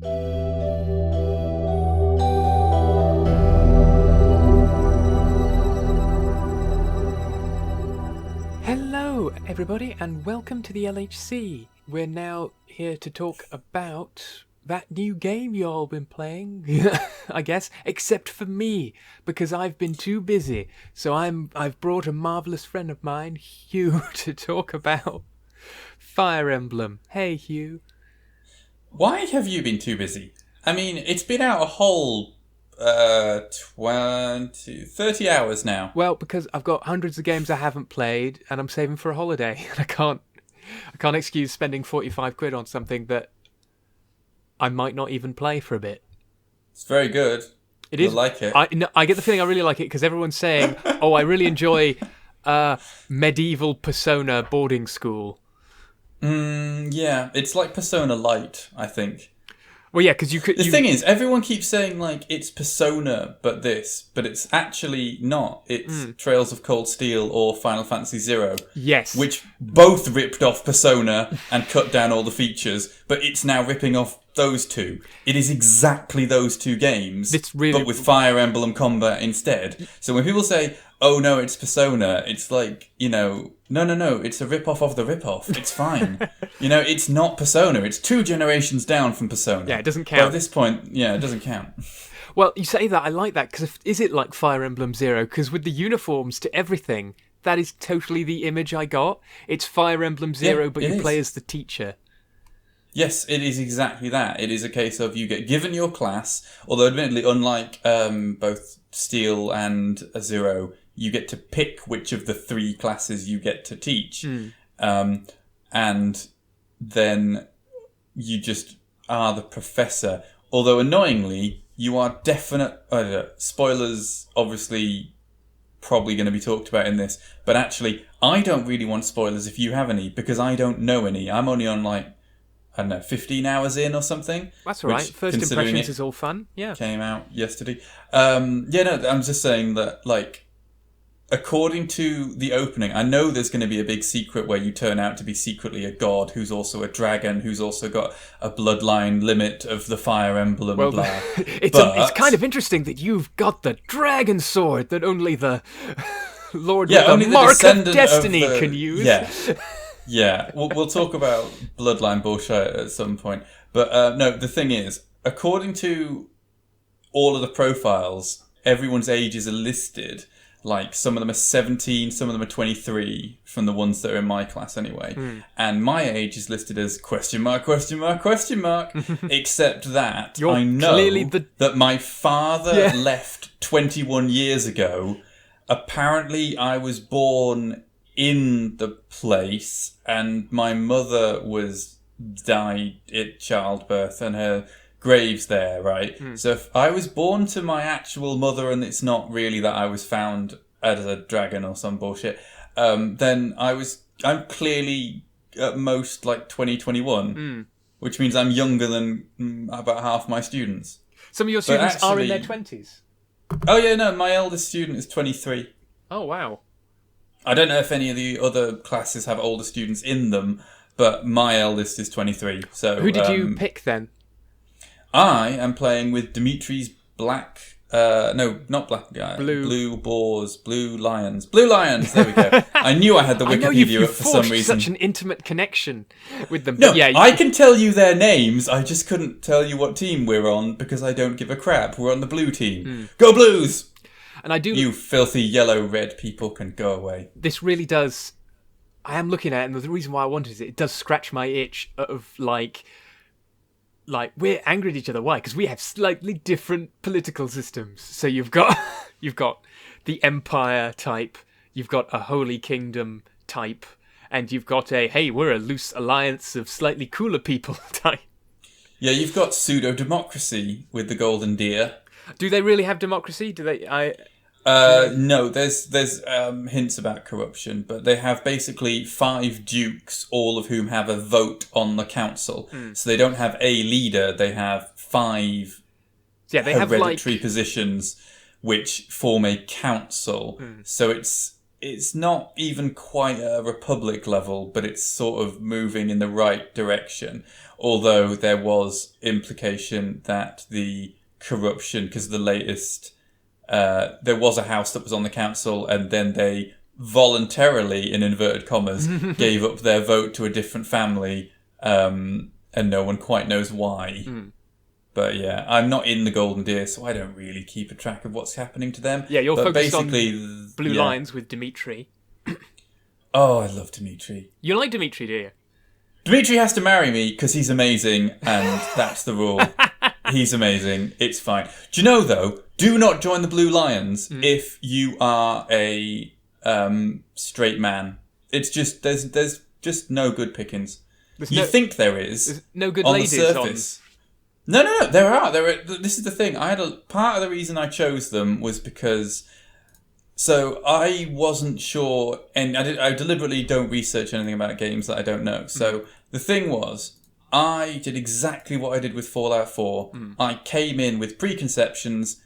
Hello, everybody, and welcome to the LHC. We're now here to talk about that new game you all been playing, I guess, except for me, because I've been too busy. So I've brought a marvellous friend of mine, Hugh, to talk about Fire Emblem. Hey, Hugh. Why have you been too busy? I mean, it's been out a whole 30 hours now. Well, because I've got hundreds of games I haven't played, and I'm saving for a holiday. I can't excuse spending 45 quid on something that I might not even play for a bit. It's very good. It is. I like it. I get the feeling I really like it because everyone's saying, "Oh, I really enjoy medieval Persona boarding school." Yeah, it's like Persona Light, I think. Well, yeah, because you could. The thing is, everyone keeps saying like it's Persona, but it's actually not. It's Trails of Cold Steel or Final Fantasy Zero. Yes, which both ripped off Persona and cut down all the features, but it's now ripping off those two. It is exactly those two games, but with Fire Emblem combat instead. So when people say, "Oh no, it's Persona," it's like, no, it's a rip-off of the rip-off. It's fine. It's not Persona. It's 2 generations down from Persona. Yeah, it doesn't count. But at this point, it doesn't count. Well, you say that, I like that, because is it like Fire Emblem Zero? Because with the uniforms to everything, that is totally the image I got. It's Fire Emblem Zero, but you play as the teacher. Yes, it is exactly that. It is a case of you get given your class, although admittedly, unlike both Steel and Zero, you get to pick which of the 3 classes you get to teach. And then you just are the professor. Although annoyingly, you are spoilers, obviously, probably going to be talked about in this. But actually, I don't really want spoilers if you have any, because I don't know any. I'm only on 15 hours in or something. That's all right. First impressions is all fun. Yeah. Came out yesterday. I'm just saying that, according to the opening, I know there's going to be a big secret where you turn out to be secretly a god who's also a dragon, who's also got a bloodline limit of the Fire Emblem, blah. It's kind of interesting that you've got the dragon sword that only the Lord with the Mark of Destiny can use. Yeah. Yeah, we'll talk about bloodline bullshit at some point. But no, the thing is, according to all of the profiles, everyone's ages are listed. Like, some of them are 17, some of them are 23, from the ones that are in my class anyway. And my age is listed as ? Except that I know that my father left 21 years ago. Apparently, I was born in the place, and my mother died at childbirth, and her grave's there, right? So if I was born to my actual mother, and it's not really that I was found as a dragon or some bullshit, then I'm clearly at most 2021, which means I'm younger than about half my students. Some of your students are in their 20s. Oh yeah, no, my eldest student is 23. Oh wow. I don't know if any of the other classes have older students in them, but my eldest is 23. So who did you pick then? I am playing with Dimitri's Blue Boars, Blue Lions. Blue Lions, there we go. I knew I had the Wikipedia up for some reason. Such an intimate connection with them. No, I can tell you their names, I just couldn't tell you what team we're on because I don't give a crap. We're on the blue team. Go Blues! And I do. You filthy yellow-red people can go away. This really does. I am looking at it, and the reason why I wanted it does scratch my itch of like we're angry at each other. Why? Because we have slightly different political systems. So you've got the Empire type, you've got a Holy Kingdom type, and you've got we're a loose alliance of slightly cooler people type. Yeah, you've got pseudo-democracy with the Golden Deer. Do they really have democracy? Do they? No, there's hints about corruption, but they have basically 5 dukes, all of whom have a vote on the council. So they don't have a leader; they have 5 hereditary positions which form a council. So it's it's not even quite a Republic level, but it's sort of moving in the right direction. Although there was implication that the corruption, because the latest, there was a house that was on the council, and then they voluntarily, in inverted commas, gave up their vote to a different family, and no one quite knows why. But yeah, I'm not in the Golden Deer, so I don't really keep a track of what's happening to them. Yeah, you're focused on Blue Lions with Dimitri. Oh, I love Dimitri. You like Dimitri, do you? Dimitri has to marry me because he's amazing, and that's the rule. He's amazing. It's fine. Do you know, though, do not join the Blue Lions if you are a straight man. It's just, there's just no good pickings. You think there is. There's no good on ladies the surface. No, there are. This is the thing. Part of the reason I chose them was because... So I wasn't sure, and I deliberately don't research anything about games that I don't know. So the thing was, I did exactly what I did with Fallout 4. I came in with preconceptions,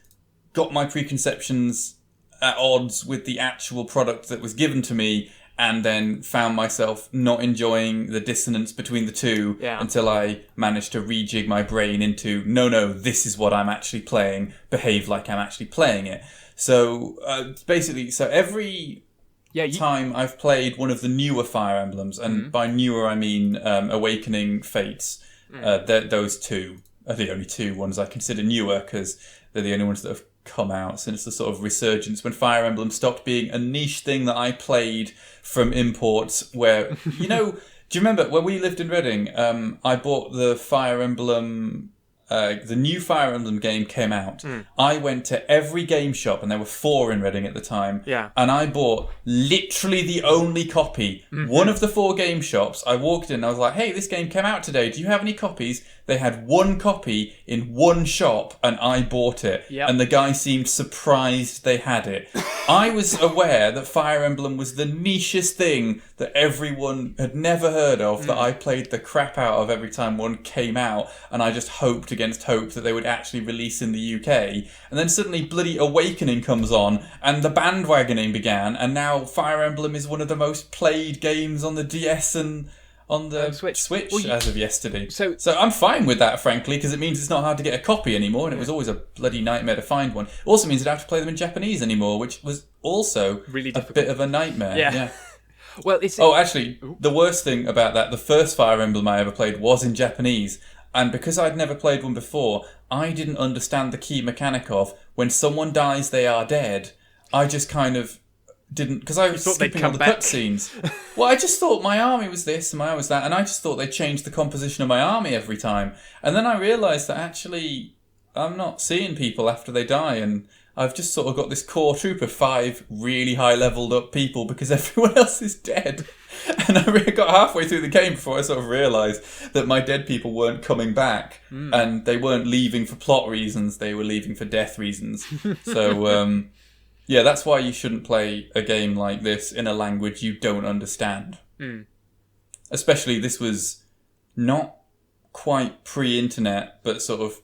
got my preconceptions at odds with the actual product that was given to me, and then found myself not enjoying the dissonance between the two until I managed to rejig my brain into, no, this is what I'm actually playing, behave like I'm actually playing it. So basically, every time I've played one of the newer Fire Emblems, and by newer I mean Awakening Fates, those two are the only two ones I consider newer because they're the only ones that have come out since the sort of resurgence when Fire Emblem stopped being a niche thing that I played from imports where, do you remember when we lived in Reading, I bought the Fire Emblem, the new Fire Emblem game came out. I went to every game shop, and there were 4 in Reading at the time, and I bought literally the only copy. One of the 4 game shops, I walked in and I was like, hey, this game came out today, do you have any copies? They had 1 copy in 1 shop, and I bought it. And the guy seemed surprised they had it. I was aware that Fire Emblem was the nichest thing that everyone had never heard of, that I played the crap out of every time one came out, and I just hoped against hope that they would actually release in the UK. And then suddenly bloody Awakening comes on, and the bandwagoning began, and now Fire Emblem is one of the most played games on the DS and on the Switch as of yesterday. So I'm fine with that, frankly, because it means it's not hard to get a copy anymore, and it was always a bloody nightmare to find one. It also means I don't have to play them in Japanese anymore, which was also really a bit of a nightmare. Yeah. Well, actually, the worst thing about that, the first Fire Emblem I ever played was in Japanese, and because I'd never played one before, I didn't understand the key mechanic of when someone dies, they are dead. I just kind of didn't, because I was skipping all the cutscenes. Well, I just thought my army was this and my army was that, and I just thought they changed the composition of my army every time. And then I realised that actually I'm not seeing people after they die, and I've just sort of got this core troop of 5 really high leveled up people because everyone else is dead. And I got halfway through the game before I sort of realised that my dead people weren't coming back, and they weren't leaving for plot reasons, they were leaving for death reasons. So, yeah, that's why you shouldn't play a game like this in a language you don't understand. Especially, this was not quite pre-internet, but sort of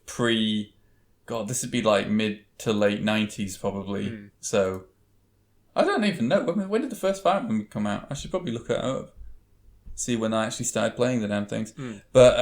God, this would be like mid to late 90s probably. So, I don't even know. When did the first Fire Emblem come out? I should probably look it up. See when I actually started playing the damn things. But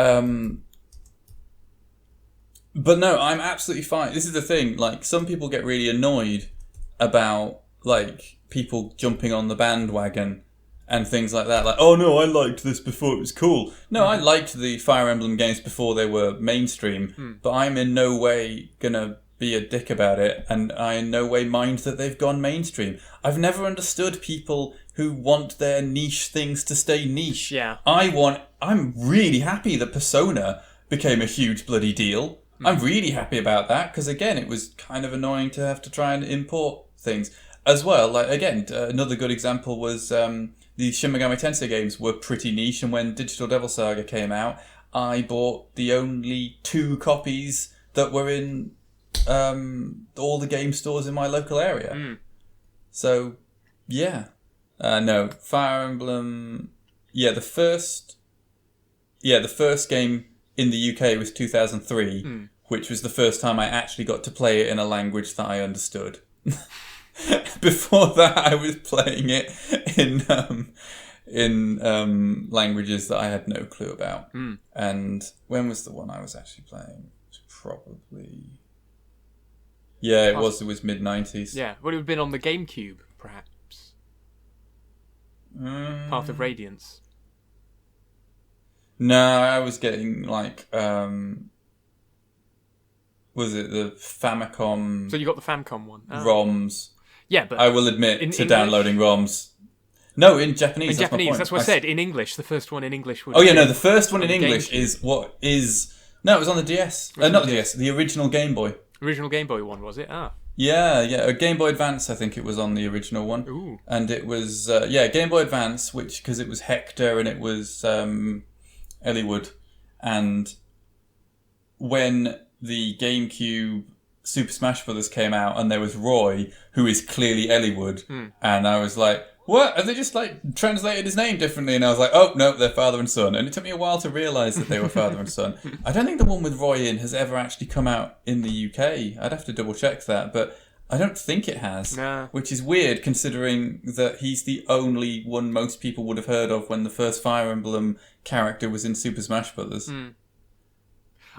no, I'm absolutely fine. This is the thing. Like, some people get really annoyed about, like, people jumping on the bandwagon and things like that. Like, oh no, I liked this before it was cool. No, I liked the Fire Emblem games before they were mainstream, but I'm in no way gonna be a dick about it, and I in no way mind that they've gone mainstream. I've never understood people who want their niche things to stay niche. Yeah. I'm really happy that Persona became a huge bloody deal. I'm really happy about that, because again, it was kind of annoying to have to try and import things. As well, like, again, another good example was the Shin Megami Tensei games were pretty niche, and when Digital Devil Saga came out, I bought the only 2 copies that were in all the game stores in my local area. So, yeah. No, Fire Emblem... the first game in the UK was 2003, which was the first time I actually got to play it in a language that I understood. Before that, I was playing it in languages that I had no clue about. And when was the one I was actually playing? It was probably... Yeah, it was mid-90s. Yeah, would it have been on the GameCube, perhaps? Path of Radiance. No, I was getting like... was it the Famicom... So you got the Famicom one? Oh. ROMs. Yeah, but... I will admit to downloading ROMs. No, in Japanese. In Japanese, that's what I said. In English, the first one in English would... Oh, yeah, no, the first one in English is what is... No, it was on the DS. Not the DS, the original Game Boy. Original Game Boy one, was it? Ah. Yeah, a Game Boy Advance, I think it was on the original one. Ooh. And it was, Game Boy Advance, which, because it was Hector and it was Eliwood. And when the GameCube Super Smash Bros. Came out and there was Roy, who is clearly Eliwood, and I was like, what? Have they just like translated his name differently? And I was like, oh no, they're father and son. And it took me a while to realise that they were father and son. I don't think the one with Roy in has ever actually come out in the UK. I'd have to double check that, but I don't think it has. Nah. Which is weird considering that he's the only one most people would have heard of when the first Fire Emblem character was in Super Smash Bros.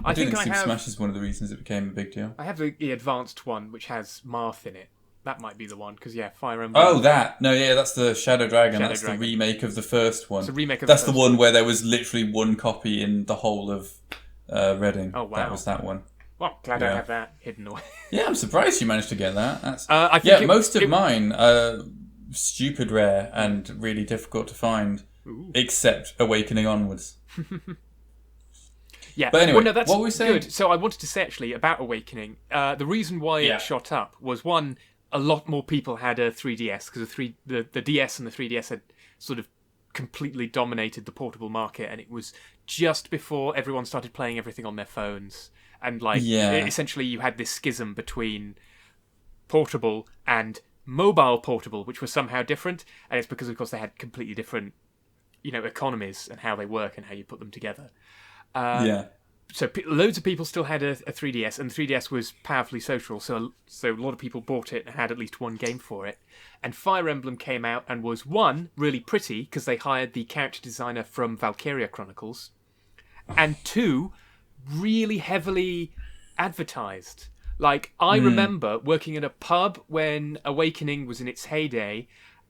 I think Super Smash is one of the reasons it became a big deal. I have the advanced one, which has Marth in it. That might be the one, because Fire Emblem... Oh, that! No, yeah, that's the Shadow Dragon. That's the remake of the first one. It's a remake of That's the one where there was literally one copy in the whole of Reading. Oh, wow. That was that one. Well, glad I have that hidden away. Yeah, I'm surprised you managed to get that. That's... I think most of mine are stupid rare and really difficult to find, except Awakening onwards. Yeah, but anyway, that's what were we saying? Good. So I wanted to say actually about Awakening. The reason why it shot up was one, a lot more people had a 3DS because the DS and the 3DS had sort of completely dominated the portable market, and it was just before everyone started playing everything on their phones, and essentially you had this schism between portable and mobile portable, which was somehow different, and it's because of course they had completely different, economies and how they work and how you put them together. So loads of people still had a 3DS, and the 3DS was powerfully social, so a lot of people bought it and had at least one game for it. And Fire Emblem came out and was, one, really pretty, because they hired the character designer from Valkyria Chronicles, and two, really heavily advertised. Like, I remember working in a pub when Awakening was in its heyday,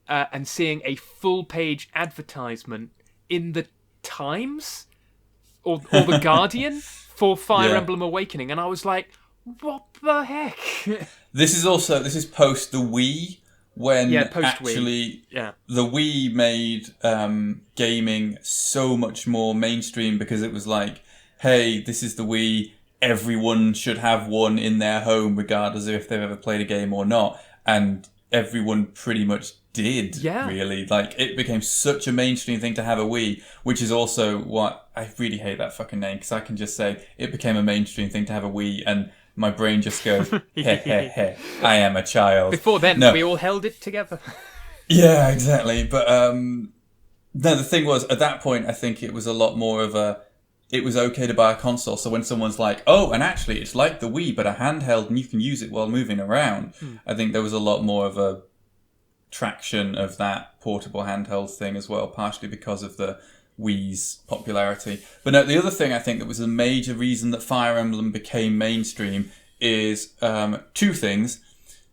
and seeing a full-page advertisement in the Times... Or the Guardian for Fire Emblem Awakening, and I was like, what the heck? This is post the Wii, when actually the Wii made gaming so much more mainstream, because it was like, hey, this is the Wii, everyone should have one in their home regardless of if they've ever played a game or not, and everyone pretty much did, really. Like, it became such a mainstream thing to have a Wii, which is also what... I really hate that fucking name, because I can just say, it became a mainstream thing to have a Wii, and my brain just goes, heh, I am a child. Before then, we all held it together. Yeah, exactly. But, no, the thing was, at that point, I think it was a lot more of a... It was okay to buy a console, so when someone's like, oh, and actually, it's like the Wii, but a handheld, and you can use it while moving around, I think there was a lot more of a traction of that portable handheld thing as well, partially because of the Wii's popularity. But no, the other thing I think that was a major reason that Fire Emblem became mainstream is two things.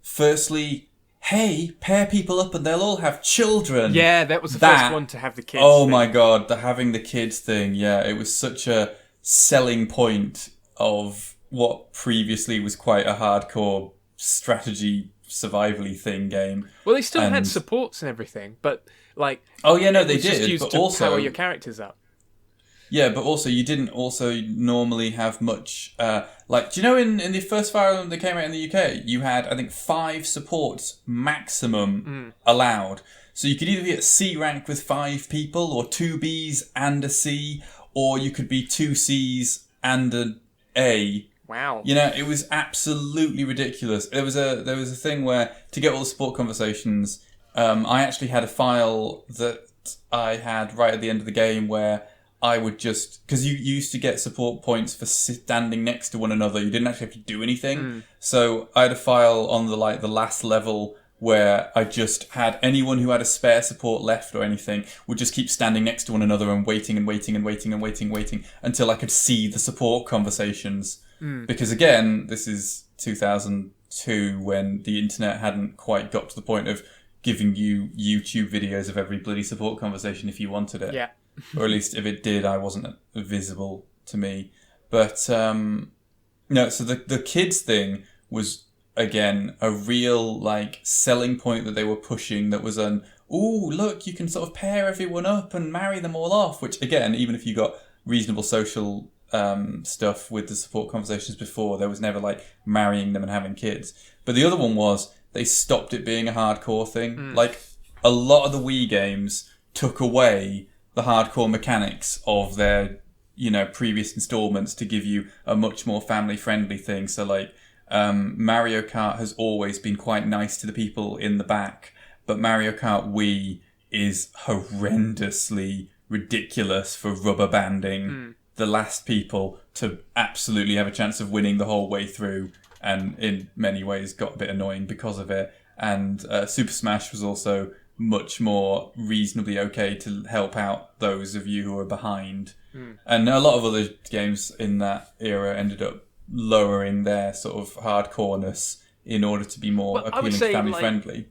Firstly, hey, pair people up and they'll all have children. Yeah, that was the first one to have the kids thing. My God, the having the kids thing, it was such a selling point of what previously was quite a hardcore strategy survivally thing game. Well, they still had supports and everything, but like... Oh yeah, no, they did, just used but to also power your characters up. Yeah, but also you didn't also normally have much... do you know in the first Fire Emblem that came out in the UK, you had, I think, 5 supports maximum allowed. So you could either be at C rank with 5 people, or 2 Bs and a C, or you could be 2 Cs and an A. Wow. It was absolutely ridiculous. There was a thing where, to get all the support conversations, I actually had a file that I had right at the end of the game where I would just... Because you used to get support points for standing next to one another. You didn't actually have to do anything. So I had a file on the last level where I just had anyone who had a spare support left or anything would just keep standing next to one another and waiting until I could see the support conversations. Because again, this is 2002 when the internet hadn't quite got to the point of giving you YouTube videos of every bloody support conversation if you wanted it. Yeah. Or at least if it did, I wasn't visible to me. But no, so the kids thing was, again, a real like selling point that they were pushing, that was ooh, look, you can sort of pair everyone up and marry them all off, which again, even if you got reasonable social stuff with the support conversations before, there was never like marrying them and having kids. But the other one was they stopped it being a hardcore thing. Like a lot of the Wii games took away the hardcore mechanics of their, you know, previous installments to give you a much more family friendly thing. So like Mario Kart has always been quite nice to the people in the back, but Mario Kart Wii is horrendously ridiculous for rubber banding the last people to absolutely have a chance of winning the whole way through, and in many ways got a bit annoying because of it. And Super Smash was also much more reasonably okay to help out those of you who are behind. And a lot of other games in that era ended up lowering their sort of hardcoreness in order to be more appealing to family friendly.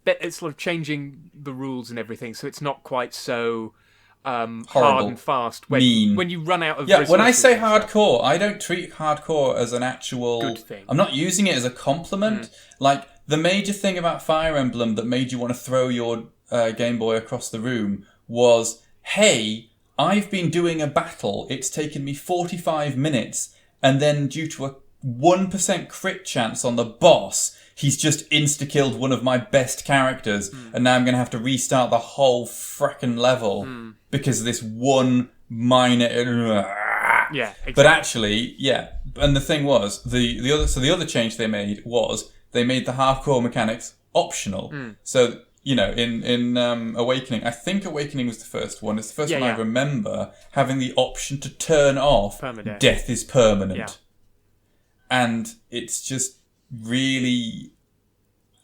It's sort of changing the rules and everything, so it's not quite so hard and fast. Mean. When you run out of resources. When I say hardcore, I don't treat hardcore as an actual good thing. I'm not using it as a compliment. Like, the major thing about Fire Emblem that made you want to throw your Game Boy across the room was, hey, I've been doing a battle, it's taken me 45 minutes, and then due to a 1% crit chance on the boss, he's just insta-killed one of my best characters, and now I'm going to have to restart the whole frickin' level because of this one minor... Yeah, exactly. But actually, yeah, and the thing was, the other change they made was they made the hardcore mechanics optional. So, you know, in Awakening, I think Awakening was the first one. It's the first one I remember having the option to turn off Death is Permanent. Yeah. And it's just really...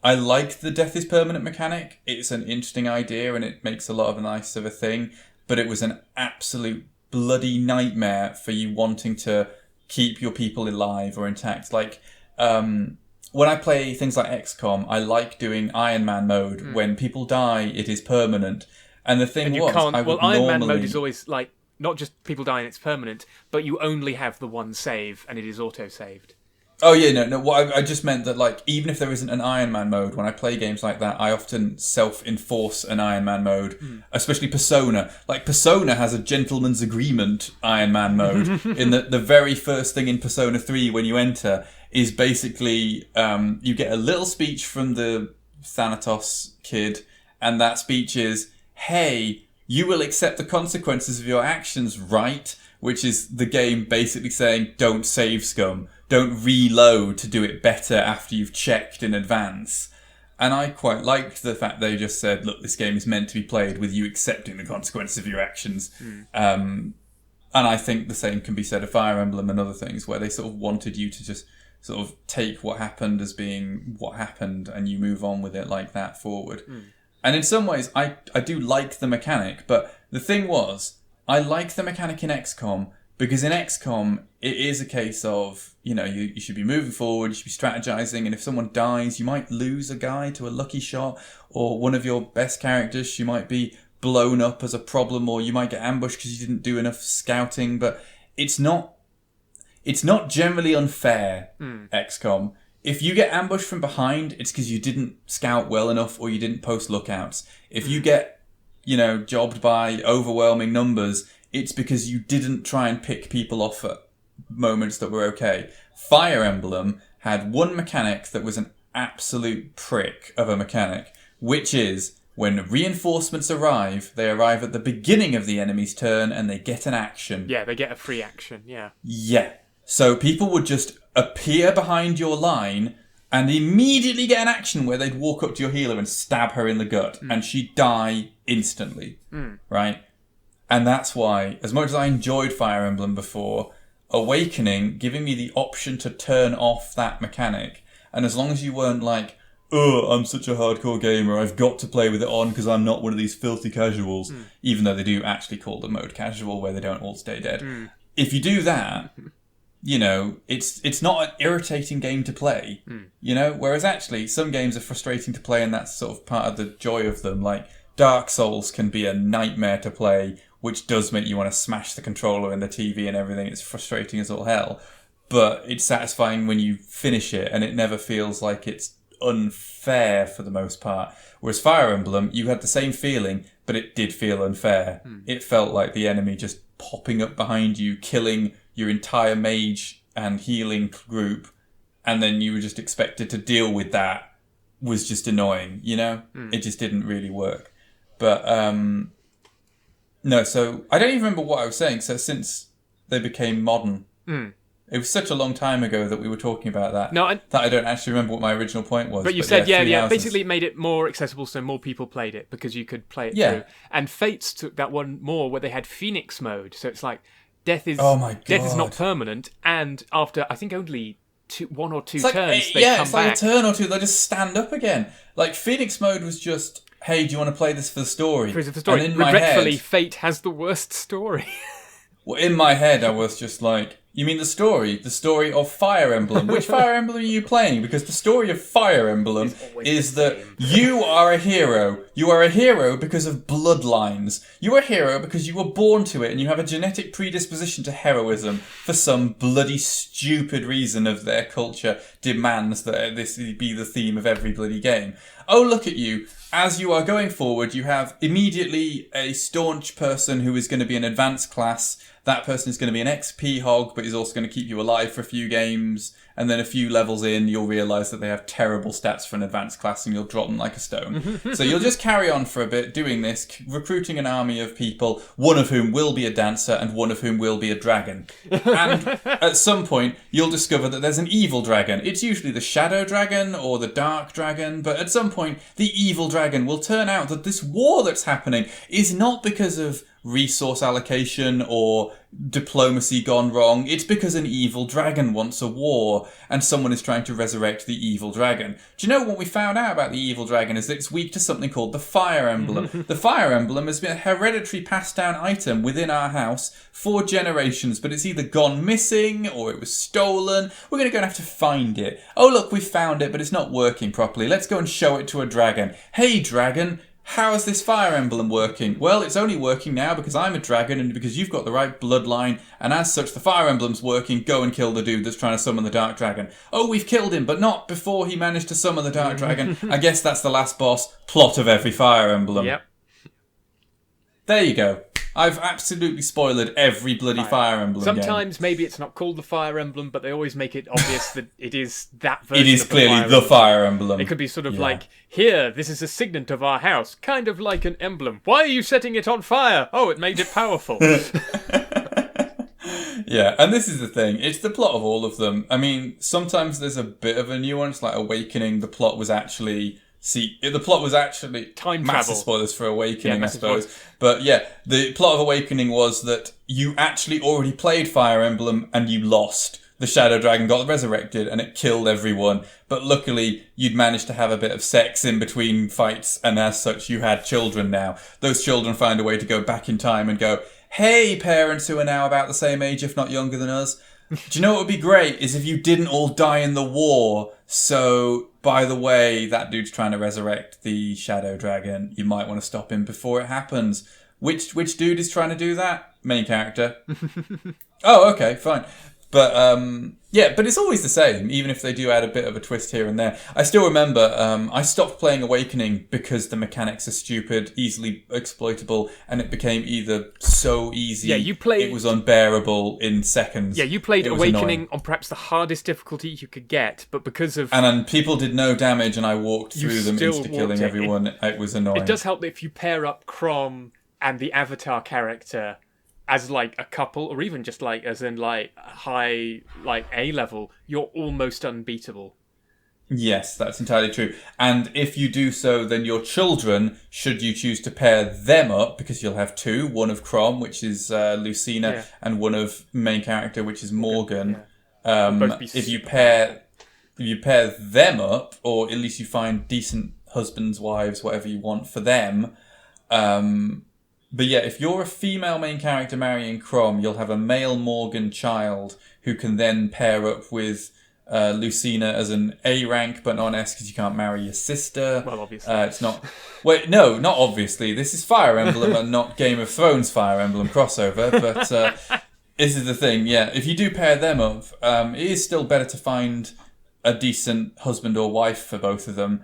I like the Death is Permanent mechanic. It's an interesting idea and it makes a lot of a nice of a thing. But it was an absolute bloody nightmare for you wanting to keep your people alive or intact. Like, when I play things like XCOM, I like doing Iron Man mode. When people die, it is permanent. And the thing was, Iron Man mode is always like, not just people die and it's permanent, but you only have the one save and it is auto-saved. Oh yeah, no. What I just meant that, like, even if there isn't an Iron Man mode, when I play games like that, I often self-enforce an Iron Man mode, especially Persona. Like, Persona has a gentleman's agreement Iron Man mode. In the very first thing in Persona 3 when you enter is basically you get a little speech from the Thanatos kid, and that speech is, "Hey, you will accept the consequences of your actions, right?" Which is the game basically saying, don't save scum. Don't reload to do it better after you've checked in advance. And I quite liked the fact they just said, look, this game is meant to be played with you accepting the consequences of your actions. And I think the same can be said of Fire Emblem and other things, where they sort of wanted you to just sort of take what happened as being what happened and you move on with it like that forward. And in some ways, I do like the mechanic, but the thing was, I like the mechanic in XCOM because in XCOM, it is a case of, you know, you should be moving forward, you should be strategizing, and if someone dies, you might lose a guy to a lucky shot, or one of your best characters, she might be blown up as a problem, or you might get ambushed because you didn't do enough scouting, but it's not generally unfair, XCOM. If you get ambushed from behind, it's because you didn't scout well enough or you didn't post lookouts. If you get, you know, jobbed by overwhelming numbers, it's because you didn't try and pick people off at moments that were okay. Fire Emblem had one mechanic that was an absolute prick of a mechanic, which is when reinforcements arrive, they arrive at the beginning of the enemy's turn and they get an action. Yeah, they get a free action, yeah. Yeah. So people would just appear behind your line and immediately get an action where they'd walk up to your healer and stab her in the gut, and she'd die instantly, right? And that's why, as much as I enjoyed Fire Emblem before, Awakening, giving me the option to turn off that mechanic, and as long as you weren't, like, oh, I'm such a hardcore gamer, I've got to play with it on because I'm not one of these filthy casuals, even though they do actually call the mode casual where they don't all stay dead. If you do that, you know, it's not an irritating game to play, you know, whereas actually some games are frustrating to play and that's sort of part of the joy of them. Like Dark Souls can be a nightmare to play, which does make you want to smash the controller and the TV and everything. It's frustrating as all hell, but it's satisfying when you finish it and it never feels like it's unfair for the most part. Whereas Fire Emblem, you had the same feeling, but it did feel unfair. It felt like the enemy just popping up behind you, killing your entire mage and healing group, and then you were just expected to deal with that was just annoying, you know? It just didn't really work. But, no, so I don't even remember what I was saying. So since they became modern, it was such a long time ago that we were talking about that. That I don't actually remember what my original point was. But you said, basically it made it more accessible so more people played it because you could play it through. And Fates took that one more where they had Phoenix mode. So it's like death is not permanent, and after I think only one or two turns, they come back. It's like a turn or two, they'll just stand up again. Like Phoenix mode was just, hey, do you want to play this for the story? And in regretfully, Fate has the worst story. Well, in my head, I was just like, you mean the story? The story of Fire Emblem? Which Fire Emblem are you playing? Because the story of Fire Emblem is that you are a hero. You are a hero because of bloodlines. You are a hero because you were born to it and you have a genetic predisposition to heroism for some bloody stupid reason of their culture demands that this be the theme of every bloody game. Oh, look at you. As you are going forward, you have immediately a staunch person who is going to be an advanced class. That person is going to be an XP hog, but is also going to keep you alive for a few games. And then a few levels in, you'll realise that they have terrible stats for an advanced class and you'll drop them like a stone. So you'll just carry on for a bit doing this, recruiting an army of people, one of whom will be a dancer and one of whom will be a dragon. And at some point, you'll discover that there's an evil dragon. It's usually the shadow dragon or the dark dragon, but at some point, the evil dragon will turn out that this war that's happening is not because of resource allocation or diplomacy gone wrong. It's because an evil dragon wants a war and someone is trying to resurrect the evil dragon. Do you know what we found out about the evil dragon is that it's weak to something called the Fire Emblem. The Fire Emblem has been a hereditary passed down item within our house for generations, but it's either gone missing or it was stolen. We're going to go and have to find it. Oh look, we found it, but it's not working properly. Let's go and show it to a dragon. Hey dragon, how is this Fire Emblem working? Well, it's only working now because I'm a dragon and because you've got the right bloodline, and as such, the Fire Emblem's working. Go and kill the dude that's trying to summon the Dark Dragon. Oh, we've killed him, but not before he managed to summon the Dark Dragon. I guess that's the last boss. Plot of every Fire Emblem. Yep. There you go. I've absolutely spoiled every bloody Fire Emblem Sometimes game. maybe it's not called the Fire Emblem, but they always make it obvious that it is that version. It is clearly the Fire Emblem. It could be sort of like, here, this is a signet of our house, kind of like an emblem. Why are you setting it on fire? Oh, it made it powerful. Yeah, and this is the thing. It's the plot of all of them. I mean, sometimes there's a bit of a nuance, like Awakening, the plot was actually... the plot was actually... Time massive travel. spoilers for Awakening, I suppose. Spoilers. But yeah, the plot of Awakening was that you actually already played Fire Emblem and you lost. The Shadow Dragon got resurrected and it killed everyone. But luckily, you'd managed to have a bit of sex in between fights, and as such, you had children now. Those children found a way to go back in time and go, hey, parents who are now about the same age, if not younger than us. Do you know what would be great is if you didn't all die in the war. So, by the way, that dude's trying to resurrect the Shadow Dragon. You might want to stop him before it happens. Which dude is trying to do that? Main character. Oh, okay, fine. But, yeah, but it's always the same, even if they do add a bit of a twist here and there. I still remember, I stopped playing Awakening because the mechanics are stupid, easily exploitable, and it became either so easy, it was unbearable in seconds. Yeah, you played Awakening on perhaps the hardest difficulty you could get, but because of... And then people did no damage, and I walked through them, insta-killing everyone. It was annoying. It does help if you pair up Chrom and the Avatar character as like a couple, or even just like as in like high like A level, you're almost unbeatable. Yes, that's entirely true. And if you do so, then your children, should you choose to pair them up, because you'll have two, one of Chrom, which is Lucina, and one of main character, which is Morgan. If you pair you pair them up, or at least you find decent husbands, wives, whatever you want for them. But yeah, if you're a female main character marrying Crom, you'll have a male Morgan child who can then pair up with Lucina as an A rank, but not an S because you can't marry your sister. Well, obviously. It's not... Wait, no, not obviously. This is Fire Emblem and not Game of Thrones Fire Emblem crossover, but this is the thing, yeah. If you do pair them up, it is still better to find a decent husband or wife for both of them.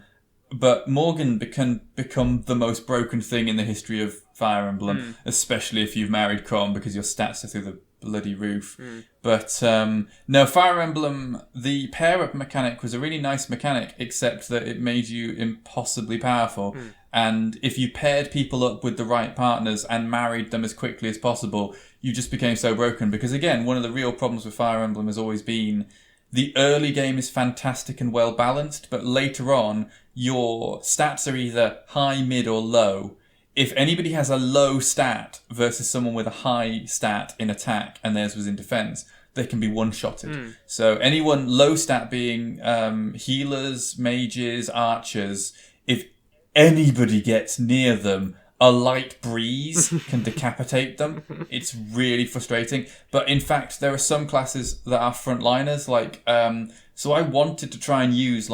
But Morgan can become the most broken thing in the history of Fire Emblem, especially if you've married Crom, because your stats are through the bloody roof. But no, Fire Emblem, the pair-up mechanic was a really nice mechanic, except that it made you impossibly powerful. And if you paired people up with the right partners and married them as quickly as possible, you just became so broken. Because again, one of the real problems with Fire Emblem has always been the early game is fantastic and well balanced, but later on, your stats are either high, mid, or low. If anybody has a low stat versus someone with a high stat in attack and theirs was in defense, they can be one-shotted. So anyone low stat being healers, mages, archers, if anybody gets near them, a light breeze can decapitate them. It's really frustrating. But in fact, there are some classes that are frontliners. So I wanted to try and use,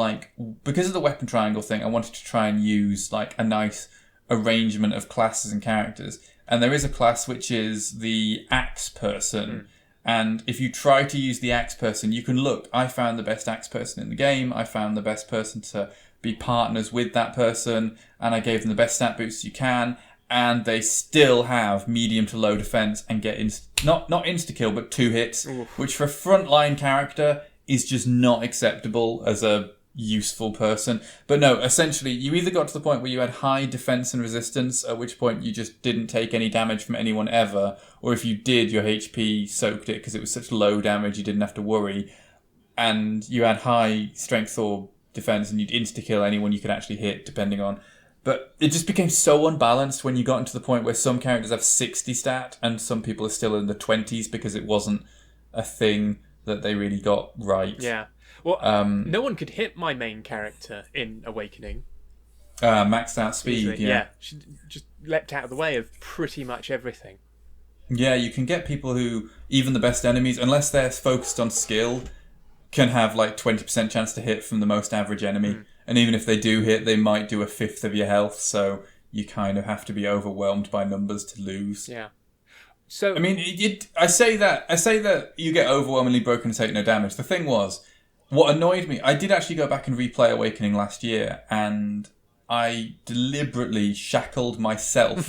because of the weapon triangle thing, I wanted to try and use, a nice arrangement of classes and characters. And there is a class which is the axe person. And if you try to use the axe person, you can look, I found the best axe person in the game. I found the best person to be partners with that person, and I gave them the best stat boosts you can, and they still have medium to low defense and get not insta-kill, but 2 hits, which for a frontline character is just not acceptable as a useful person. But no, essentially, you either got to the point where you had high defense and resistance, at which point you just didn't take any damage from anyone ever, or if you did, your HP soaked it because it was such low damage you didn't have to worry, and you had high strength or defense and you'd insta-kill anyone you could actually hit, depending on... But it just became so unbalanced when you got into the point where some characters have 60 stat and some people are still in the 20s because it wasn't a thing that they really got right. Yeah. Well, no one could hit my main character in Awakening. Maxed out speed, yeah. She just leapt out of the way of pretty much everything. Yeah, you can get people who, even the best enemies, unless they're focused on skill, can have 20% chance to hit from the most average enemy. And even if they do hit, they might do a fifth of your health, so you kind of have to be overwhelmed by numbers to lose. Yeah. So I mean, I say that you get overwhelmingly broken and take no damage. The thing was, what annoyed me, I did actually go back and replay Awakening last year, and I deliberately shackled myself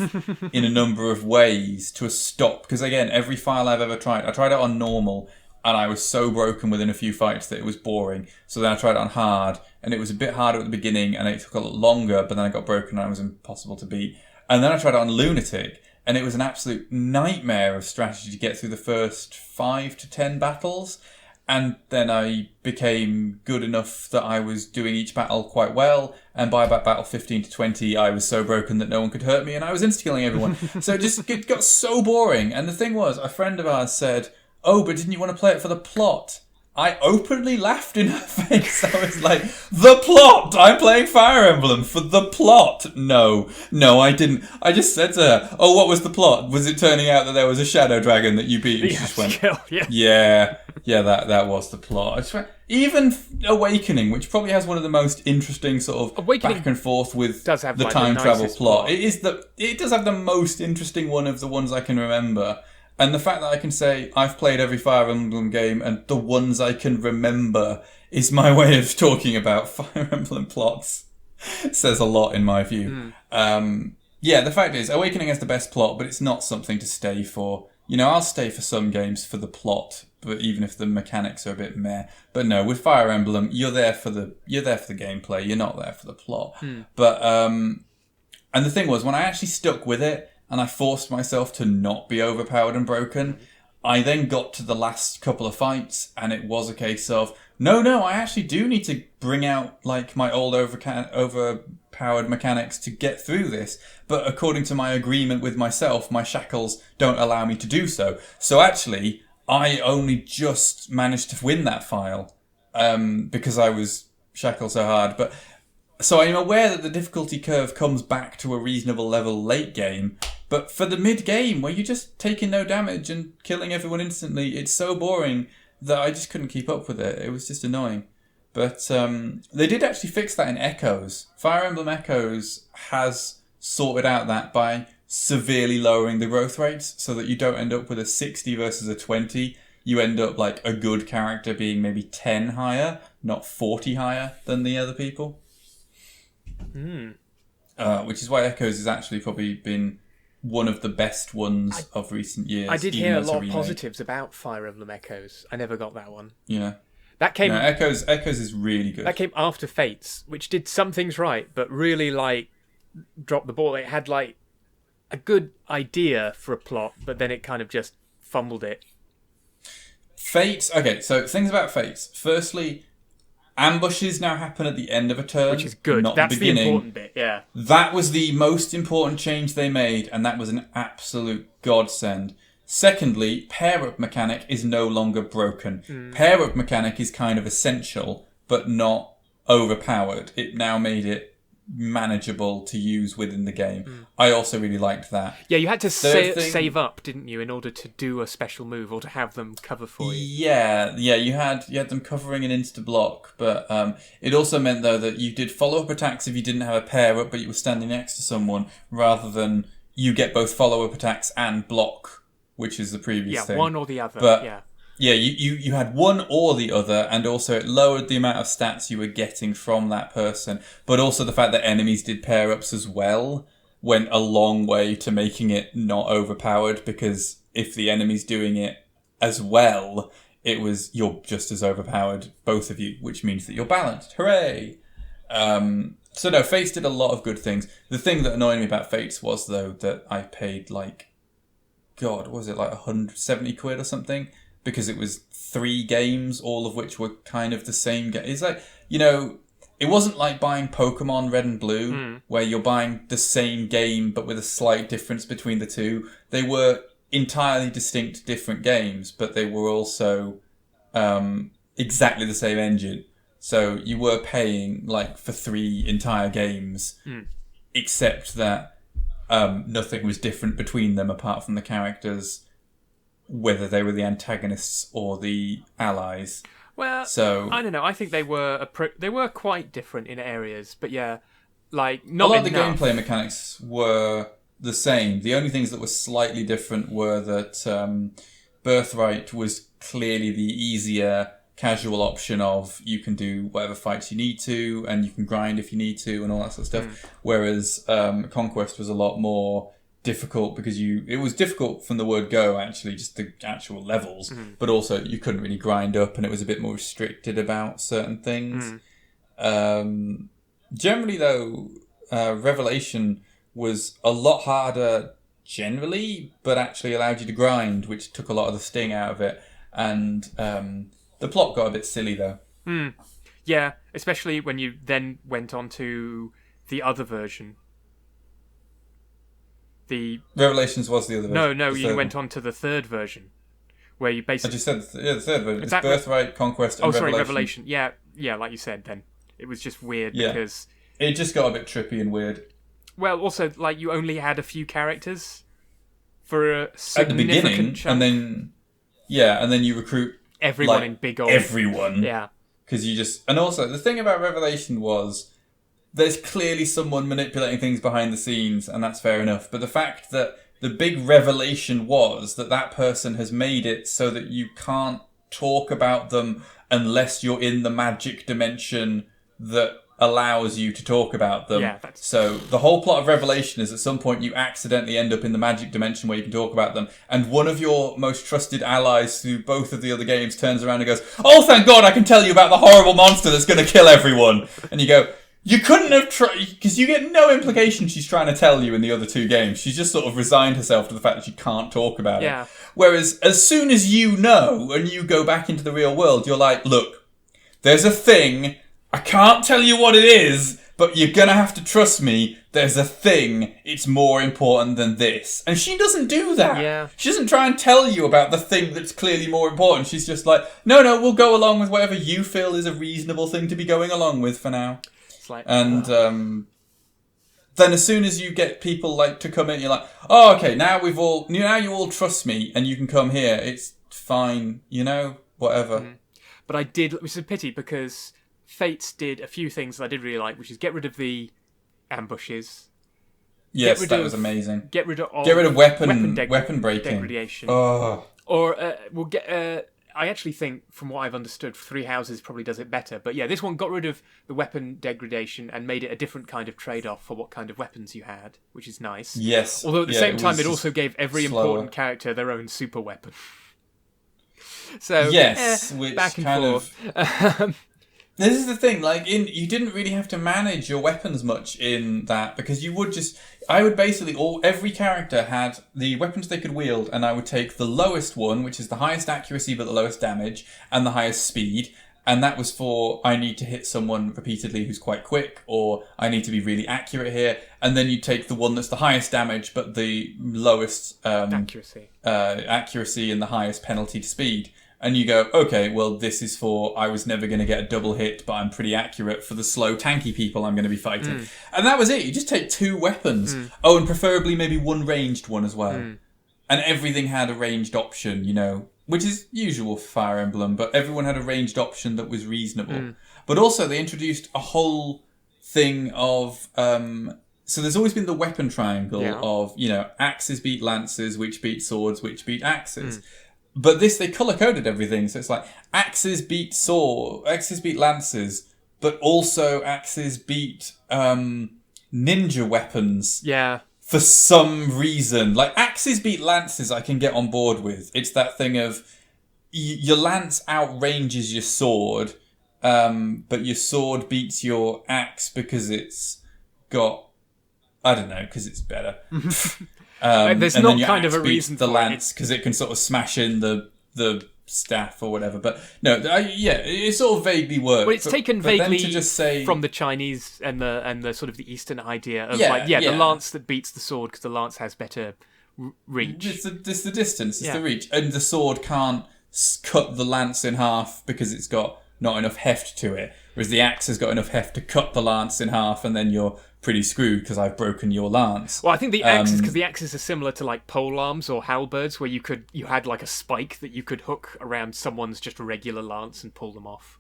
in a number of ways to a stop. Because again, every file I've ever tried, I tried it on normal, and I was so broken within a few fights that it was boring. So then I tried it on hard, and it was a bit harder at the beginning, and it took a lot longer, but then I got broken and it was impossible to beat. And then I tried it on Lunatic, and it was an absolute nightmare of strategy to get through the first 5 to 10 battles. And then I became good enough that I was doing each battle quite well, and by about battle 15 to 20, I was so broken that no one could hurt me, and I was insta-killing everyone. So it got so boring. And the thing was, a friend of ours said, "Oh, but didn't you want to play it for the plot?" I openly laughed in her face. I was like, the plot! I'm playing Fire Emblem for the plot! No, I didn't. I just said to her, "Oh, what was the plot? Was it turning out that there was a shadow dragon that you beat?" And she just went, yeah, that was the plot. Even Awakening, which probably has one of the most interesting sort of back and forth with the time travel plot. It does have the most interesting one of the ones I can remember. And the fact that I can say I've played every Fire Emblem game and the ones I can remember is my way of talking about Fire Emblem plots says a lot in my view. The fact is, Awakening has the best plot, but it's not something to stay for. You know, I'll stay for some games for the plot, but even if the mechanics are a bit meh. But no, with Fire Emblem, you're there for the gameplay. You're not there for the plot. But and the thing was, when I actually stuck with it, and I forced myself to not be overpowered and broken, I then got to the last couple of fights, and it was a case of, no, I actually do need to bring out my old overpowered mechanics to get through this, but according to my agreement with myself, my shackles don't allow me to do so. So actually, I only just managed to win that file, because I was shackled so hard. But so I'm aware that the difficulty curve comes back to a reasonable level late game. But for the mid game, where you're just taking no damage and killing everyone instantly, it's so boring that I just couldn't keep up with it. It was just annoying. But they did actually fix that in Echoes. Fire Emblem Echoes has sorted out that by severely lowering the growth rates so that you don't end up with a 60 versus a 20. You end up like a good character being maybe 10 higher, not 40 higher than the other people. Which is why Echoes has actually probably been one of the best ones of recent years. I did hear a lot of positives about Fire Emblem Echoes. I never got that one. Yeah. That came. No, Echoes is really good. That came after Fates, which did some things right, but really like dropped the ball. It had like a good idea for a plot, but then it kind of just fumbled it. Fates. Okay, so things about Fates. Firstly, ambushes now happen at the end of a turn, which is good. Not That's the beginning. important bit. Yeah. That was the most important change they made, and that was an absolute godsend. Secondly, pair-up mechanic is no longer broken. Pair-up mechanic is kind of essential, but not overpowered. It now made it manageable to use within the game. I also really liked that. Yeah, you had to save up, didn't you, in order to do a special move or to have them cover for you. Yeah, you had them covering an insta-block, but it also meant, though, that you did follow-up attacks if you didn't have a pair-up, but you were standing next to someone, rather than you get both follow-up attacks and block, which is the previous thing. Yeah, one or the other. But, yeah, you had one or the other, and also it lowered the amount of stats you were getting from that person. But also the fact that enemies did pair-ups as well went a long way to making it not overpowered, because if the enemy's doing it as well, you're just as overpowered, both of you, which means that you're balanced. Hooray! So no, Fates did a lot of good things. The thing that annoyed me about Fates was, though, that I paid God, was it like 170 quid or something? Because it was 3 games, all of which were kind of the same game. It's like, it wasn't like buying Pokemon Red and Blue, where you're buying the same game but with a slight difference between the two. They were entirely distinct different games, but they were also exactly the same engine. So you were paying for 3 entire games, except that nothing was different between them apart from the characters, whether they were the antagonists or the allies. Well, so I don't know. I think they were quite different in areas, but yeah, not a lot of the enough. gameplay mechanics were the same. The only things that were slightly different were that Birthright was clearly the easier casual option of you can do whatever fights you need to, and you can grind if you need to, and all that sort of stuff. Whereas Conquest was a lot more difficult, because it was difficult from the word go, actually, just the actual levels, but also you couldn't really grind up, and it was a bit more restricted about certain things. Generally, though, Revelation was a lot harder generally, but actually allowed you to grind, which took a lot of the sting out of it. And the plot got a bit silly, though. Yeah, especially when you then went on to the other version. The Revelations was the other version. No, you went on to the third version, where you basically... I just said the third version. It's Birthright, Conquest, and Revelation. Revelation. Yeah, like you said then. It was just weird because... It just got a bit trippy and weird. Well, also, you only had a few characters for a significant at the beginning, chunk. and then you recruit everyone in big old... Everyone. Yeah. Because you just... And also, the thing about Revelation was... There's clearly someone manipulating things behind the scenes, and that's fair enough. But the fact that the big revelation was that person has made it so that you can't talk about them unless you're in the magic dimension that allows you to talk about them. Yeah, So the whole plot of Revelation is at some point you accidentally end up in the magic dimension where you can talk about them, and one of your most trusted allies through both of the other games turns around and goes, "Oh, thank God, I can tell you about the horrible monster that's going to kill everyone." And you go... You couldn't have tried, because you get no implication she's trying to tell you in the other 2 games. She's just sort of resigned herself to the fact that she can't talk about it. Whereas, as soon as you know, and you go back into the real world, you're like, look, there's a thing, I can't tell you what it is, but you're gonna have to trust me. There's a thing. It's more important than this. And she doesn't do that. Yeah. She doesn't try and tell you about the thing that's clearly more important. She's just like, no, we'll go along with whatever you feel is a reasonable thing to be going along with for now. It's like, and then as soon as you get people like to come in, you're like, oh, okay, now you all trust me and you can come here. It's fine, whatever. Mm. But which is a pity because Fates did a few things that I did really like, which is get rid of the ambushes. Yes, that was amazing. Get rid of weapon breaking. Degradation. Oh. Or we'll get. I actually think, from what I've understood, Three Houses probably does it better. But yeah, this one got rid of the weapon degradation and made it a different kind of trade-off for what kind of weapons you had, which is nice. Yes. Although at the same time, it also gave every important character their own super weapon. So yes, which back and kind forth. This is the thing, you didn't really have to manage your weapons much in that, because every character had the weapons they could wield, and I would take the lowest one, which is the highest accuracy but the lowest damage, and the highest speed, and that was for, I need to hit someone repeatedly who's quite quick, or I need to be really accurate here, and then you take the one that's the highest damage but the lowest accuracy and the highest penalty to speed. And you go, okay, well, this is for, I was never going to get a double hit, but I'm pretty accurate for the slow, tanky people I'm going to be fighting. Mm. And that was it. You just take 2 weapons. Mm. Oh, and preferably maybe one ranged one as well. Mm. And everything had a ranged option, which is usual for Fire Emblem, but everyone had a ranged option that was reasonable. Mm. But also, they introduced a whole thing of... so there's always been the weapon triangle of, axes beat lances, which beat swords, which beat axes. Mm. But they colour-coded everything, so it's like, axes beat lances, but also axes beat ninja weapons. Yeah. For some reason. Like, axes beat lances I can get on board with. It's that thing of, your lance outranges your sword, but your sword beats your axe because it's got, I don't know, because it's better. There's not kind of a reason for the lance because it can sort of smash in the staff or whatever. But no, it sort of vaguely works. Well, it's taken vaguely from the Chinese and the sort of the Eastern idea of the lance that beats the sword because the lance has better reach. It's the distance, it's the reach, and the sword can't cut the lance in half because it's got not enough heft to it, whereas the axe has got enough heft to cut the lance in half, and then you're pretty screwed because I've broken your lance. Well, I think the axes, because the axes are similar to like pole arms or halberds, where you had like a spike that you could hook around someone's just regular lance and pull them off,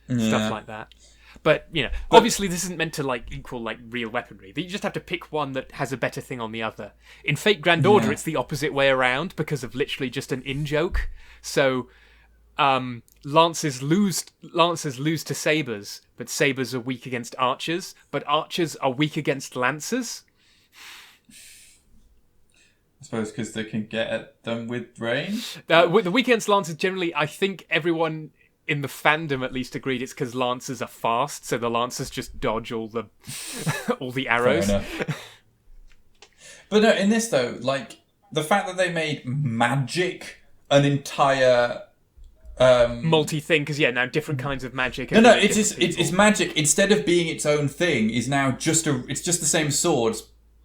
stuff like that. But obviously this isn't meant to like equal like real weaponry. You just have to pick one that has a better thing on the other. In Fate Grand Order, it's the opposite way around because of literally just an in-joke. So lances lose to sabers, but sabers are weak against archers, but archers are weak against lancers. I suppose because they can get at them with range. With the weak against lancers, generally, I think everyone in the fandom at least agreed it's because lancers are fast, so the lancers just dodge all the all the arrows. Fair enough. But no, in this though, like the fact that they made magic an entire multi-thing, because now different kinds of magic. It's magic instead of being its own thing is now it's just the same swords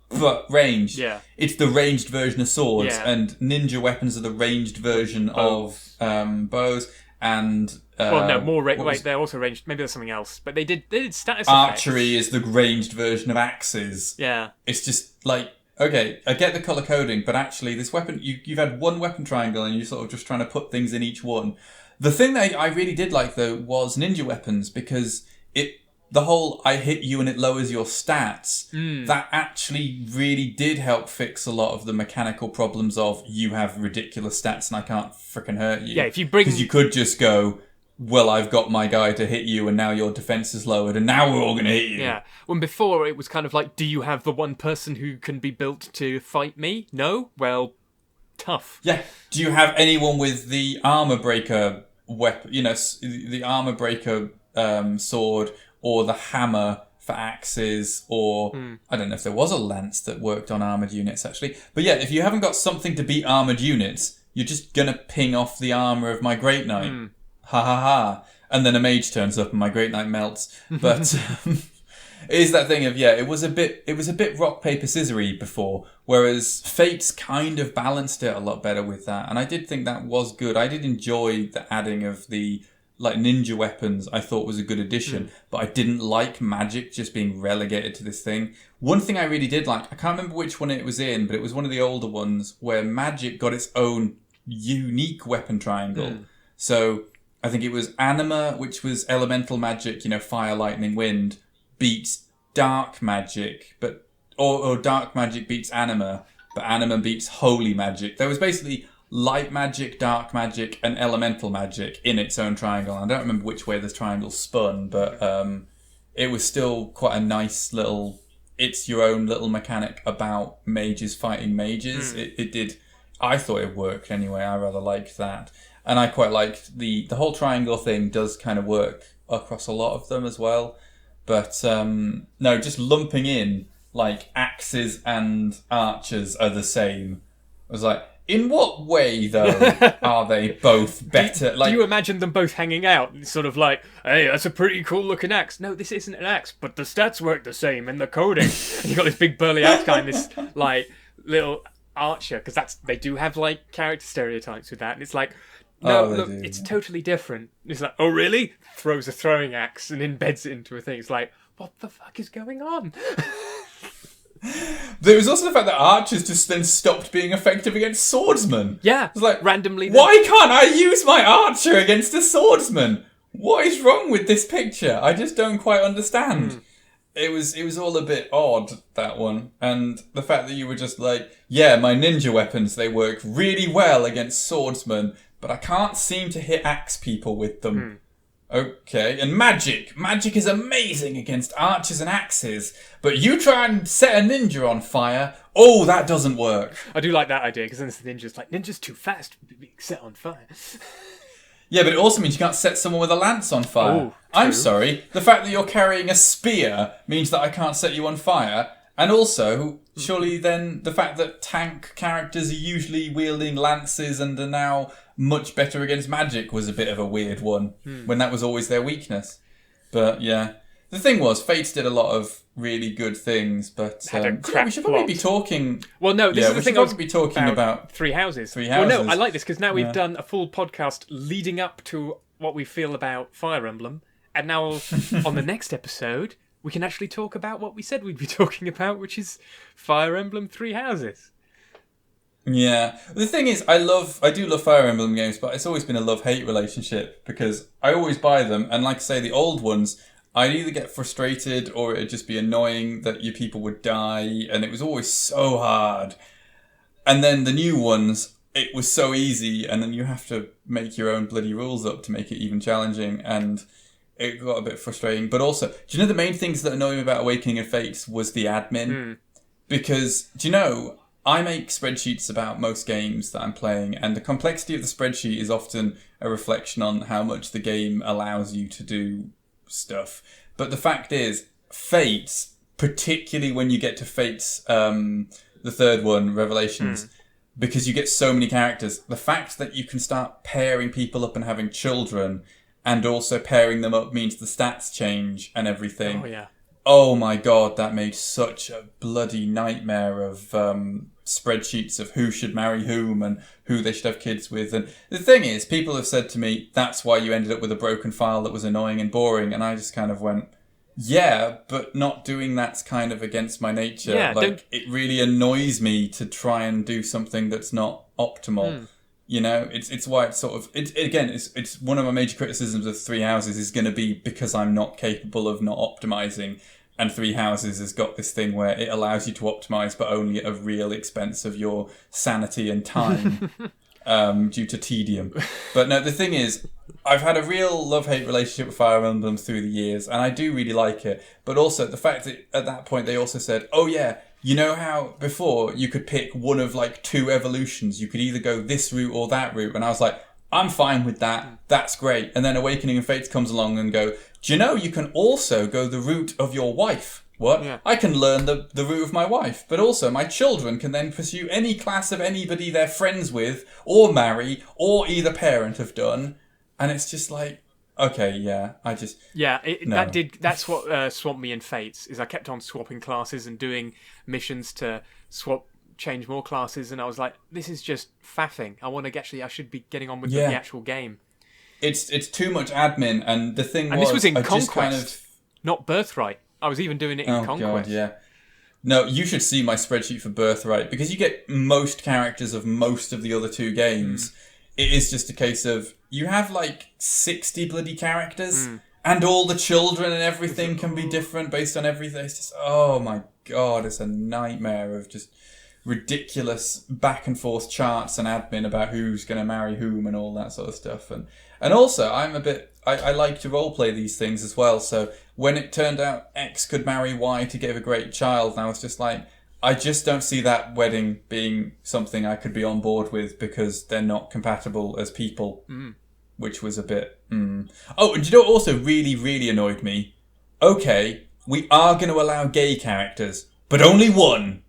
but ranged. Yeah, it's the ranged version of swords, and ninja weapons are the ranged version of bows and. Wait, they're also ranged. Maybe there's something else, but they did status archery effects. Is the ranged version of axes. Yeah, it's just like. Okay, I get the colour coding, but actually this weapon, you've had one weapon triangle and you're sort of just trying to put things in each one. The thing that I really did like, though, was ninja weapons, because the whole I hit you and it lowers your stats, that actually really did help fix a lot of the mechanical problems of you have ridiculous stats and I can't frickin' hurt you. Yeah, if you bring... Because you could just go... Well, I've got my guy to hit you and now your defense is lowered and now we're all going to hit you. Yeah. When before it was kind of like, do you have the one person who can be built to fight me? No? Well, tough. Yeah. Do you have anyone with the armor breaker weapon, the armor breaker sword or the hammer for axes or... I don't know if there was a lance that worked on armored units actually. But yeah, if you haven't got something to beat armored units, you're just going to ping off the armor of my Great Knight. Ha ha ha. And then a mage turns up and my Great Knight melts. But It is that thing of, it was a bit rock, paper, scissory before, whereas Fates kind of balanced it a lot better with that. And I did think that was good. I did enjoy the adding of the like ninja weapons. I thought was a good addition, but I didn't like magic just being relegated to this thing. One thing I really did like, I can't remember which one it was in, but it was one of the older ones where magic got its own unique weapon triangle. So I think it was anima, which was elemental magic, fire, lightning, wind, beats dark magic, or dark magic beats anima, but anima beats holy magic. There was basically light magic, dark magic, and elemental magic in its own triangle. I don't remember which way this triangle spun, but it was still quite a nice little, it's your own little mechanic about mages fighting mages. It did, I thought it worked anyway. I rather liked that. And I quite liked the whole triangle thing does kind of work across a lot of them as well. But no, just lumping in like axes and archers are the same. I was like, in what way though are they both better? Do you imagine them both hanging out? It's sort of like, hey, that's a pretty cool looking axe. No, this isn't an axe, but the stats work the same in the coding. And you got this big burly axe guy and this like little archer, because they do have like character stereotypes with that, and it's like, no, look, it's totally different. It's like, oh really? Throws a throwing axe and embeds it into a thing. It's like, what the fuck is going on? There was also the fact that archers just then stopped being effective against swordsmen. Yeah, it's like, randomly. Why can't I use my archer against a swordsman? What is wrong with this picture? I just don't quite understand. It was all a bit odd, that one. And the fact that you were just like, yeah, my ninja weapons, they work really well against swordsmen, but I can't seem to hit axe people with them. Okay, and magic. Magic is amazing against archers and axes, but you try and set a ninja on fire, oh, that doesn't work. I do like that idea, because then the ninja's like, ninja's too fast to be set on fire. Yeah, but it also means you can't set someone with a lance on fire. Ooh, I'm sorry, the fact that you're carrying a spear means that I can't set you on fire, and also, surely then, the fact that tank characters are usually wielding lances and are now much better against magic was a bit of a weird one, when that was always their weakness. But yeah, the thing was, Fates did a lot of really good things, but we should probably be talking. Well, no, this is the thing. We should be talking about Three Houses. Well, no, I like this because now we've done a full podcast leading up to what we feel about Fire Emblem, and now on the next episode we can actually talk about what we said we'd be talking about, which is Fire Emblem Three Houses. Yeah. The thing is, I do love Fire Emblem games, but it's always been a love-hate relationship, because I always buy them, and like I say, the old ones, I'd either get frustrated or it'd just be annoying that your people would die, and it was always so hard. And then the new ones, it was so easy, and then you have to make your own bloody rules up to make it even challenging, and it got a bit frustrating. But also, do you know the main things that annoy me about Awakening of Fates was the admin? Because, do you know, I make spreadsheets about most games that I'm playing, and the complexity of the spreadsheet is often a reflection on how much the game allows you to do stuff. But the fact is, Fates, particularly when you get to Fates, the third one, Revelations, because you get so many characters, the fact that you can start pairing people up and having children, and also pairing them up means the stats change and everything. Oh, yeah. Oh my god, that made such a bloody nightmare of spreadsheets of who should marry whom and who they should have kids with. And the thing is, people have said to me, that's why you ended up with a broken file that was annoying and boring. And I just kind of went, yeah, but not doing that's kind of against my nature. Yeah, it really annoys me to try and do something that's not optimal. You know, it's why it's sort of, it's one of my major criticisms of Three Houses is going to be because I'm not capable of not optimizing. And Three Houses has got this thing where it allows you to optimize, but only at a real expense of your sanity and time due to tedium. But no, the thing is, I've had a real love-hate relationship with Fire Emblem through the years, and I do really like it. But also, the fact that at that point they also said, oh yeah, you know how before you could pick one of like two evolutions? You could either go this route or that route. And I was like, I'm fine with that. That's great. And then Awakening of Fates comes along and go, do you know you can also go the route of your wife? What? Yeah. I can learn the route of my wife. But also my children can then pursue any class of anybody they're friends with or marry or either parent have done. And it's just like, Okay, yeah. I just... Yeah, no. that's what swamped me in Fates, is I kept on swapping classes and doing missions to change more classes, and I was like, this is just faffing. I should be getting on with the actual game. It's too much admin, and the thing this was in Conquest, not Birthright. I was even doing it in Conquest. God, yeah. No, you should see my spreadsheet for Birthright, because you get most characters of most of the other two games. It is just a case of, you have like 60 bloody characters, and all the children and everything can be different based on everything. It's just, oh my God, it's a nightmare of just ridiculous back and forth charts and admin about who's going to marry whom and all that sort of stuff. And also, I like to roleplay these things as well, so when it turned out X could marry Y to give a great child, and I was just like, I just don't see that wedding being something I could be on board with, because they're not compatible as people, which was a bit... Oh, and you know what also really, really annoyed me? Okay, we are going to allow gay characters, but only one.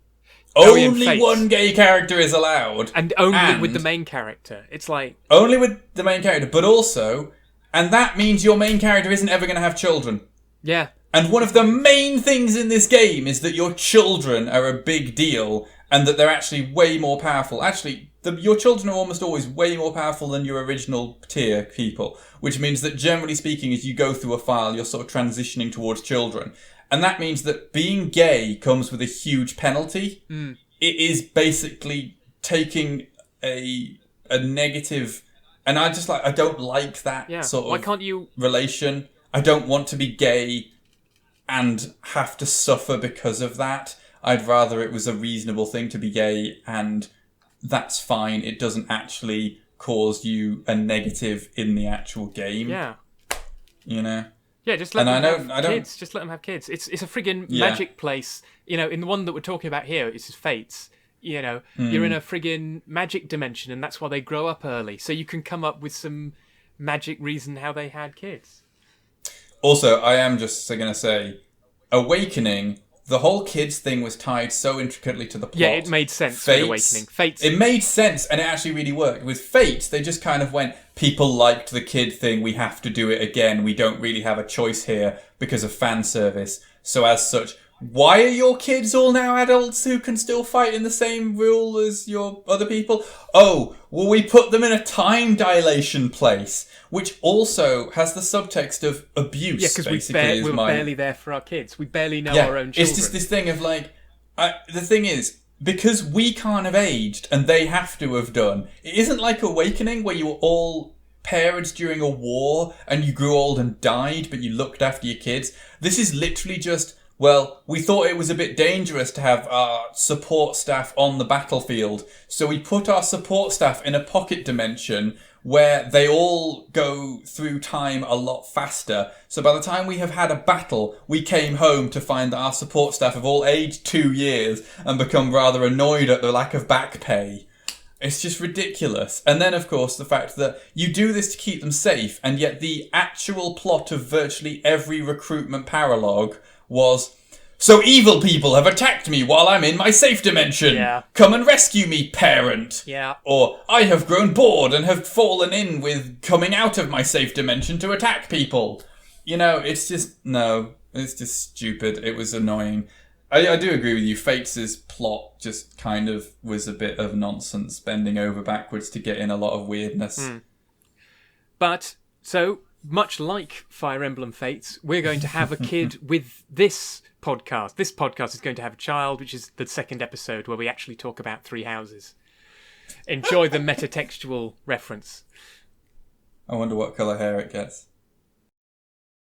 Only one gay character is allowed. And only with the main character. It's like... Only with the main character, but also... And that means your main character isn't ever going to have children. Yeah. And one of the main things in this game is that your children are a big deal, and that they're actually way more powerful. Actually, your children are almost always way more powerful than your original tier people, which means that generally speaking, as you go through a file, you're sort of transitioning towards children. And that means that being gay comes with a huge penalty. It is basically taking a negative... And I don't like that sort of relation. I don't want to be gay and have to suffer because of that. I'd rather it was a reasonable thing to be gay, and that's fine. It doesn't actually cause you a negative in the actual game. Yeah. You know? Yeah, just let them have kids. Just let them have kids. It's a friggin' magic place. You know, in the one that we're talking about here, it's Fates. You know, you're in a friggin' magic dimension, and that's why they grow up early. So you can come up with some magic reason how they had kids. Also, I am just going to say, Awakening, the whole kids thing was tied so intricately to the plot. Yeah, it made sense with Awakening. Fates. It made sense, and it actually really worked. With Fates, they just kind of went, people liked the kid thing, we have to do it again. We don't really have a choice here because of fan service. So as such... Why are your kids all now adults who can still fight in the same rule as your other people? Oh, well, we put them in a time dilation place, which also has the subtext of abuse. Yeah, because we're barely there for our kids. We barely know our own children. It's just this thing of like... the thing is, because we can't have aged, and they have to have done, it isn't like Awakening, where you were all parents during a war, and you grew old and died, but you looked after your kids. This is literally just... Well, we thought it was a bit dangerous to have our support staff on the battlefield, so we put our support staff in a pocket dimension where they all go through time a lot faster. So by the time we have had a battle, we came home to find that our support staff have all aged 2 years and become rather annoyed at the lack of back pay. It's just ridiculous. And then, of course, the fact that you do this to keep them safe, and yet the actual plot of virtually every recruitment paralogue was, so evil people have attacked me while I'm in my safe dimension. Yeah. Come and rescue me, parent. Yeah. Or, I have grown bored and have fallen in with coming out of my safe dimension to attack people. You know, it's just, no, it's just stupid. It was annoying. I do agree with you. Fates' plot just kind of was a bit of nonsense, bending over backwards to get in a lot of weirdness. But, so... Much like Fire Emblem Fates, we're going to have a kid with this podcast. This podcast is going to have a child, which is the second episode where we actually talk about Three Houses. Enjoy the metatextual reference. I wonder what colour hair it gets.